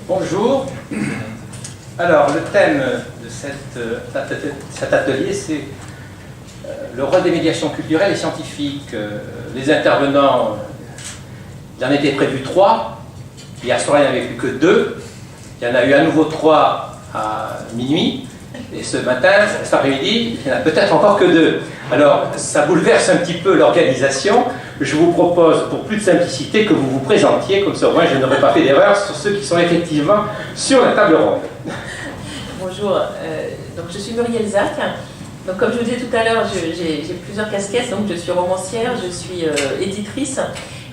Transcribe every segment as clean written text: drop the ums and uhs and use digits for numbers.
Bonjour. Alors, le thème de cet atelier, c'est le rôle des médiations culturelles et scientifiques. Les intervenants, il en était prévu 3. Hier soir, il n'y en avait plus que 2. Il y en a eu à nouveau 3 à minuit. Et ce matin, cet après-midi, il n'y en a peut-être encore que 2. Alors, ça bouleverse un petit peu l'organisation. Je vous propose, pour plus de simplicité, que vous vous présentiez, comme ça au moins je n'aurai pas fait d'erreur sur ceux qui sont effectivement sur la table ronde. Bonjour, donc je suis Muriel Zac. Donc comme je vous disais tout à l'heure, j'ai plusieurs casquettes. Donc je suis romancière, je suis éditrice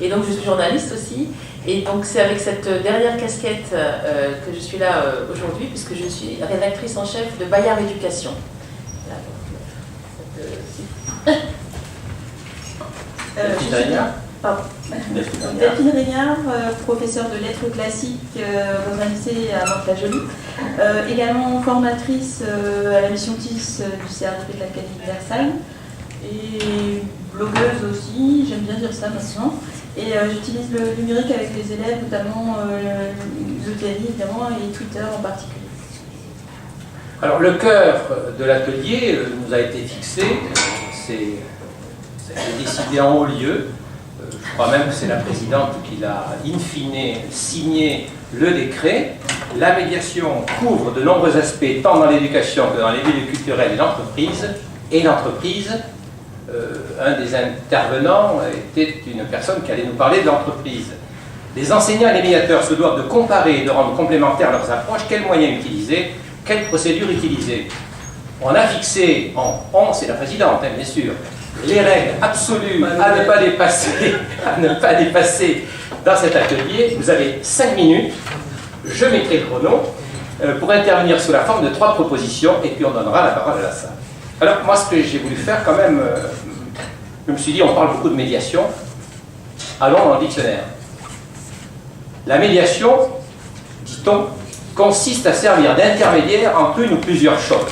et donc je suis journaliste aussi. Et donc c'est avec cette dernière casquette que je suis là aujourd'hui, puisque je suis rédactrice en chef de Bayard Éducation. Delphine Régnard, professeure de lettres classiques dans un lycée à Mantes-la-Jolie, également formatrice à la mission TIS du CRDP de l'Académie de Versailles, et blogueuse aussi, j'aime bien dire ça maintenant, et j'utilise le numérique avec les élèves, notamment l'ETRI évidemment, et Twitter en particulier. Alors le cœur de l'atelier nous a été fixé, ça a été décidé en haut lieu. Je crois même que c'est la présidente qui l'a in fine signé le décret. La médiation couvre de nombreux aspects, tant dans l'éducation que dans les milieux culturels et l'entreprise. Et l'entreprise, un des intervenants était une personne qui allait nous parler de l'entreprise. Les enseignants et les médiateurs se doivent de comparer et de rendre complémentaires leurs approches. Quels moyens utiliser? Quelles procédures utiliser? On a fixé, c'est la présidente, hein, bien sûr, les règles absolues à ne pas dépasser dans cet atelier. Vous avez 5 minutes, je mettrai le chrono, pour intervenir sous la forme de 3 propositions, et puis on donnera la parole à la salle. Alors moi, ce que j'ai voulu faire quand même, je me suis dit, on parle beaucoup de médiation, allons dans le dictionnaire. La médiation, dit-on, consiste à servir d'intermédiaire entre une ou plusieurs choses.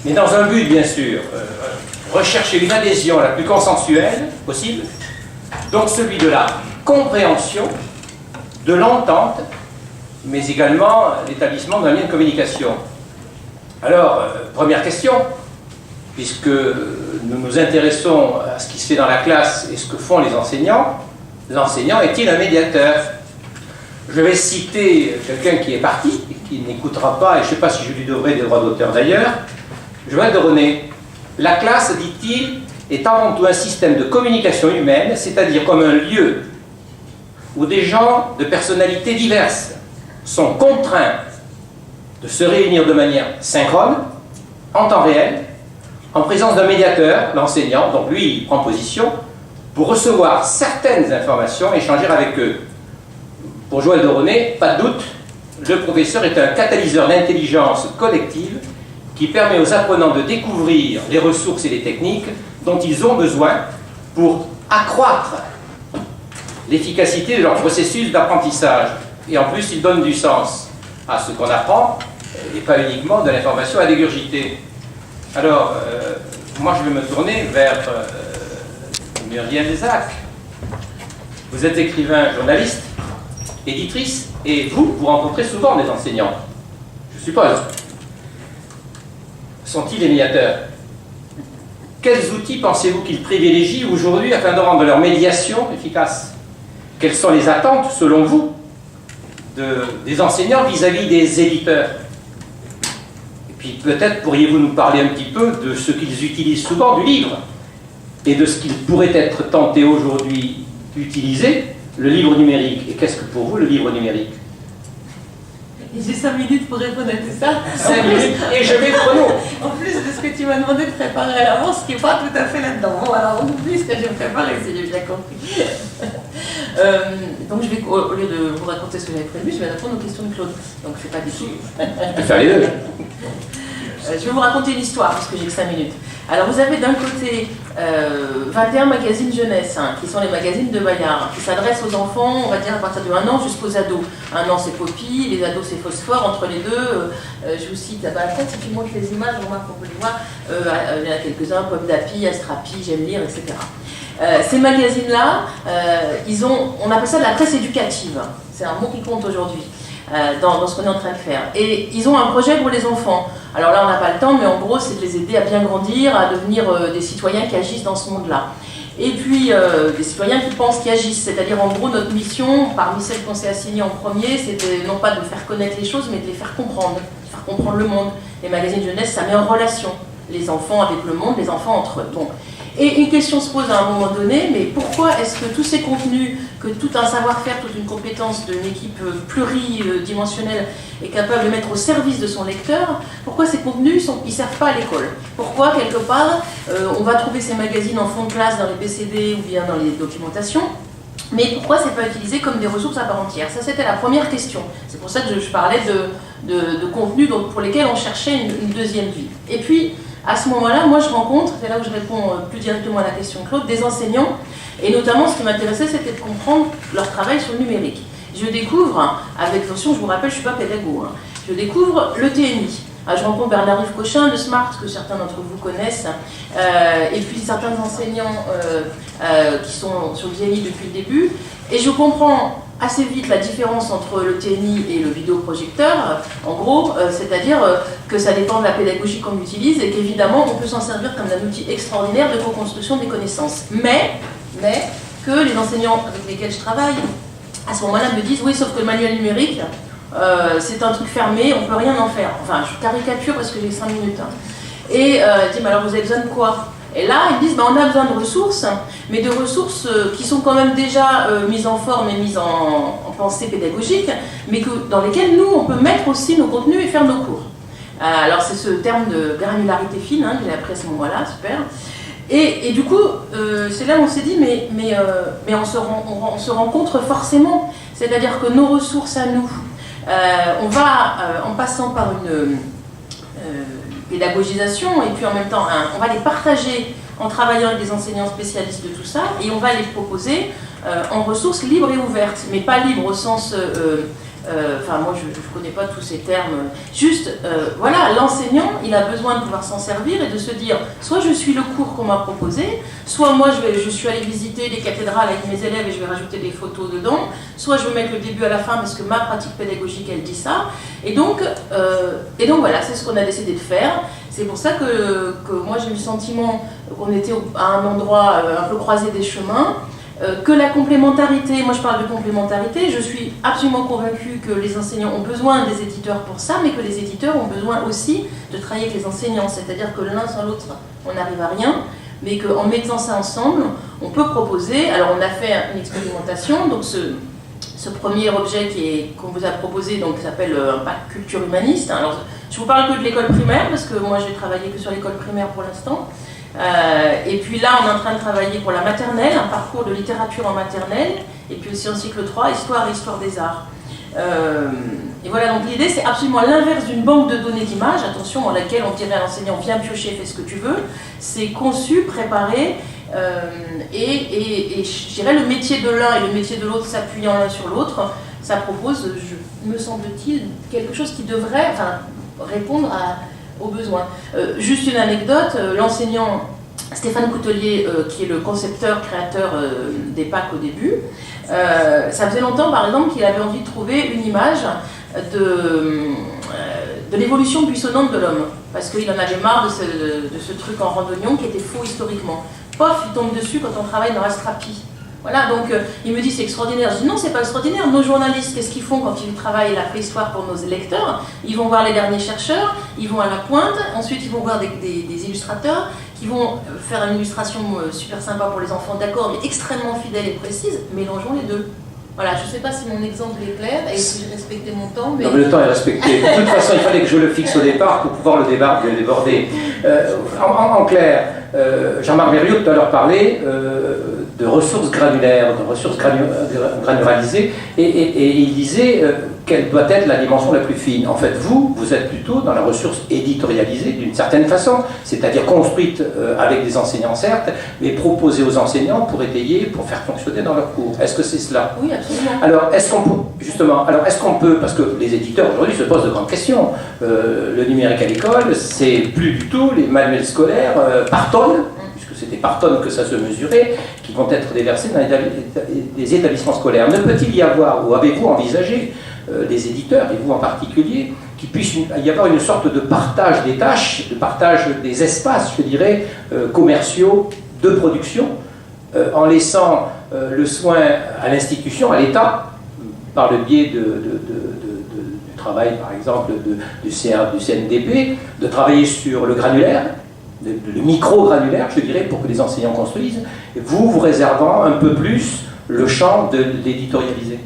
Mais dans un but, bien sûr, rechercher une adhésion la plus consensuelle possible, donc celui de la compréhension, de l'entente, mais également l'établissement d'un lien de communication. Alors, première question, puisque nous nous intéressons à ce qui se fait dans la classe et ce que font les enseignants, l'enseignant est-il un médiateur? Je vais citer quelqu'un qui est parti, et qui n'écoutera pas, et je ne sais pas si je lui devrais des droits d'auteur d'ailleurs. Joël de René, la classe, dit-il, est avant tout un système de communication humaine, c'est-à-dire comme un lieu où des gens de personnalités diverses sont contraints de se réunir de manière synchrone, en temps réel, en présence d'un médiateur, l'enseignant, donc lui il prend position, pour recevoir certaines informations et échanger avec eux. Pour Joël de René, pas de doute, le professeur est un catalyseur d'intelligence collective qui permet aux apprenants de découvrir les ressources et les techniques dont ils ont besoin pour accroître l'efficacité de leur processus d'apprentissage. Et en plus, il donne du sens à ce qu'on apprend, et pas uniquement de l'information à dégurgiter. Alors, moi je vais me tourner vers Muriel Zac. Vous êtes écrivain, journaliste, éditrice, et vous rencontrez souvent des enseignants, je suppose. Sont-ils les médiateurs? Quels outils pensez-vous qu'ils privilégient aujourd'hui afin de rendre leur médiation efficace? Quelles sont les attentes, selon vous, des enseignants vis-à-vis des éditeurs? Et puis peut-être pourriez-vous nous parler un petit peu de ce qu'ils utilisent souvent du livre et de ce qu'ils pourraient être tentés aujourd'hui d'utiliser, le livre numérique. Et qu'est-ce que pour vous le livre numérique? J'ai 5 minutes pour répondre à tout ça. 5 minutes et je vais le chrono. En plus de ce que tu m'as demandé de préparer à l'avance, ce qui n'est pas tout à fait là-dedans. Bon, alors on oublie ce que j'ai préparé, si j'ai bien compris. Donc je vais, au lieu de vous raconter ce que j'avais prévu, je vais répondre aux questions de Claude. Donc c'est pas du tout. Je vais faire les deux. Je vais vous raconter une histoire, parce que j'ai que 5 minutes. Alors vous avez d'un côté 21 magazines jeunesse, hein, qui sont les magazines de Bayard, qui s'adressent aux enfants, on va dire à partir de 1 an jusqu'aux ados. 1 an c'est Poppy, les ados c'est Phosphore, entre les deux, je vous cite, peut-être si tu montres les images, on remarque qu'on peut les voir, il y en a quelques-uns, Pomme d'Api, Astrapi, J'aime lire, etc. Ces magazines-là, on appelle ça de la presse éducative. c'est un mot qui compte aujourd'hui dans ce qu'on est en train de faire. Et ils ont un projet pour les enfants. Alors là, on n'a pas le temps, mais en gros, c'est de les aider à bien grandir, à devenir des citoyens qui agissent dans ce monde-là. Et puis, des citoyens qui pensent, qui agissent. C'est-à-dire, en gros, notre mission, parmi celles qu'on s'est assignées en premier, c'était non pas de faire connaître les choses, mais de les faire comprendre le monde. Les magazines jeunesse, ça met en relation les enfants avec le monde, les enfants entre eux. Bon. Et une question se pose à un moment donné, mais pourquoi est-ce que tous ces contenus, que tout un savoir-faire, toute une compétence d'une équipe pluridimensionnelle est capable de mettre au service de son lecteur, pourquoi ces contenus ils servent pas à l'école? Pourquoi, quelque part, on va trouver ces magazines en fond de classe dans les BCD ou bien dans les documentations, mais pourquoi c'est pas utilisé comme des ressources à part entière? Ça, c'était la première question. C'est pour ça que je parlais de contenus pour lesquels on cherchait une deuxième vie. Et puis, à ce moment-là, moi je rencontre, c'est là où je réponds plus directement à la question de Claude, des enseignants, et notamment ce qui m'intéressait, c'était de comprendre leur travail sur le numérique. Je découvre, avec attention, je vous rappelle, je ne suis pas pédago, je découvre le TNI. Je rencontre Bernard-Yves Cochin de Smart, que certains d'entre vous connaissent, et puis certains enseignants qui sont sur le TNI depuis le début, et je comprends assez vite la différence entre le TNI et le vidéoprojecteur, en gros, c'est-à-dire que ça dépend de la pédagogie qu'on utilise et qu'évidemment on peut s'en servir comme d'un outil extraordinaire de co-construction des connaissances. Mais que les enseignants avec lesquels je travaille, à ce moment-là, me disent oui, sauf que le manuel numérique, c'est un truc fermé, on ne peut rien en faire. Enfin, je caricature parce que j'ai 5 minutes. Et ils disent mais alors vous avez besoin de quoi? Et là, ils disent, on a besoin de ressources, mais de ressources qui sont quand même déjà mises en forme et mises en pensée pédagogique, mais dans lesquelles nous, on peut mettre aussi nos contenus et faire nos cours. Alors, c'est ce terme de granularité fine, que j'ai appris à ce moment-là, super. Et du coup, c'est là où on s'est dit, mais on se rencontre forcément. C'est-à-dire que nos ressources à nous, on va, en passant par une pédagogisation, et puis en même temps, on va les partager en travaillant avec des enseignants spécialistes de tout ça, et on va les proposer en ressources libres et ouvertes, mais pas libres au sens... Enfin, moi, je ne connais pas tous ces termes. Juste, voilà, l'enseignant, il a besoin de pouvoir s'en servir et de se dire, soit je suis le cours qu'on m'a proposé, soit moi, je suis allé visiter des cathédrales avec mes élèves et je vais rajouter des photos dedans, soit je vais mettre le début à la fin parce que ma pratique pédagogique, elle dit ça. Et donc voilà, c'est ce qu'on a décidé de faire. C'est pour ça que moi, j'ai eu le sentiment qu'on était à un endroit un peu croisé des chemins. Que la complémentarité, moi je parle de complémentarité, je suis absolument convaincue que les enseignants ont besoin des éditeurs pour ça, mais que les éditeurs ont besoin aussi de travailler avec les enseignants, c'est-à-dire que l'un sans l'autre, on n'arrive à rien, mais qu'en mettant ça ensemble, on peut proposer, alors on a fait une expérimentation, donc ce premier objet qu'on vous a proposé, donc, qui s'appelle un pack culture humaniste. Alors, je vous parle que de l'école primaire, parce que moi j'ai travaillé que sur l'école primaire pour l'instant. Et puis là, on est en train de travailler pour la maternelle, un parcours de littérature en maternelle, et puis aussi en cycle 3, histoire et histoire des arts. Et voilà, donc l'idée, c'est absolument l'inverse d'une banque de données d'images, attention, dans laquelle on dirait à l'enseignant, viens piocher, fais ce que tu veux. C'est conçu, préparé, et je dirais le métier de l'un et le métier de l'autre s'appuyant l'un sur l'autre, ça propose, me semble-t-il, quelque chose qui devrait répondre aux besoins. Juste une anecdote, l'enseignant Stéphane Coutelier, qui est le concepteur, créateur des PAC au début, ça faisait longtemps par exemple qu'il avait envie de trouver une image de l'évolution buissonnante de l'homme, parce qu'il en avait marre de ce truc en randonnion qui était faux historiquement. Pof, il tombe dessus quand on travaille dans Astrapi. Voilà, donc il me dit c'est extraordinaire. Je dis non, c'est pas extraordinaire. Nos journalistes, qu'est-ce qu'ils font quand ils travaillent la préhistoire pour nos lecteurs? Ils vont voir les derniers chercheurs, ils vont à la pointe, ensuite ils vont voir des illustrateurs qui vont faire une illustration super sympa pour les enfants, d'accord, mais extrêmement fidèle et précise. Mélangeons les deux. Voilà, je ne sais pas si mon exemple est clair et si j'ai respecté mon temps. Mais... Non, mais le temps est respecté. De toute façon, il fallait que je le fixe au départ pour pouvoir le déborder. En clair, Jean-Marc Berriot tout à l'heure parlait de ressources granulaires, de ressources granularisées, et il disait quelle doit être la dimension la plus fine. En fait, vous êtes plutôt dans la ressource éditorialisée d'une certaine façon, c'est-à-dire construite avec des enseignants certes, mais proposée aux enseignants pour étayer, pour faire fonctionner dans leur cours. Est-ce que c'est cela? Oui, absolument. Alors, est-ce qu'on peut, parce que les éditeurs aujourd'hui se posent de grandes questions, le numérique à l'école, c'est plus du tout les manuels scolaires par tonne, puisque c'était par tonnes que ça se mesurait, qui vont être déversés dans des établissements scolaires. Ne peut-il y avoir, ou avez-vous envisagé, des éditeurs, et vous en particulier, qu'il puisse y avoir une sorte de partage des tâches, de partage des espaces, je dirais, commerciaux de production, en laissant le soin à l'institution, à l'État, par le biais du travail, par exemple, du CNDP, de travailler sur le granulaire, le micro-granulaire, je dirais, pour que les enseignants construisent, vous réservant un peu plus le champ de l'éditorialiser.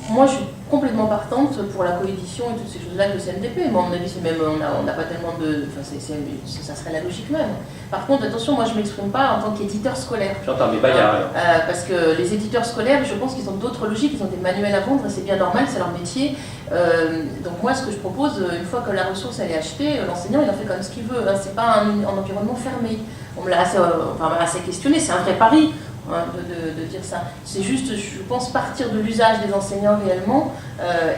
Moi, je suis complètement partante pour la coédition et toutes ces choses-là que le CNDP. Moi, à mon avis, c'est même, on n'a pas tellement de... Enfin, ça serait la logique même. Par contre, attention, moi, je ne m'exprime pas en tant qu'éditeur scolaire. J'entends, mais Bayard. Parce que les éditeurs scolaires, je pense qu'ils ont d'autres logiques, ils ont des manuels à vendre, et c'est bien normal, c'est leur métier. Donc moi, ce que je propose, une fois que la ressource elle est achetée, l'enseignant, il en fait quand même ce qu'il veut. Hein. C'est pas un environnement fermé. On me l'a assez questionné, c'est un vrai pari. De dire ça. C'est juste, je pense, partir de l'usage des enseignants réellement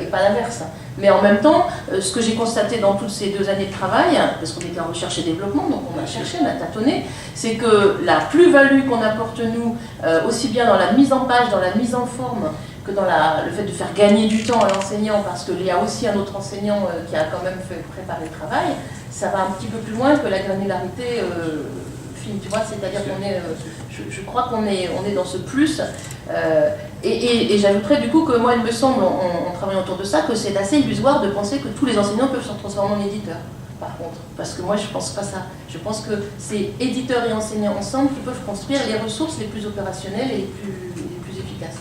et pas l'inverse. Mais en même temps, ce que j'ai constaté dans toutes ces 2 années de travail, parce qu'on était en recherche et développement, donc on a cherché, on a tâtonné, c'est que la plus-value qu'on apporte nous, aussi bien dans la mise en page, dans la mise en forme, que dans le fait de faire gagner du temps à l'enseignant, parce qu'il y a aussi un autre enseignant qui a quand même fait préparer le travail, ça va un petit peu plus loin que la granularité fine, tu vois, c'est-à-dire qu'on est, je crois qu'on est dans ce plus, et j'ajouterais du coup que moi il me semble, en travaillant autour de ça, que c'est assez illusoire de penser que tous les enseignants peuvent se transformer en éditeurs, par contre, parce que moi je pense pas ça, je pense que c'est éditeurs et enseignants ensemble qui peuvent construire les ressources les plus opérationnelles et les plus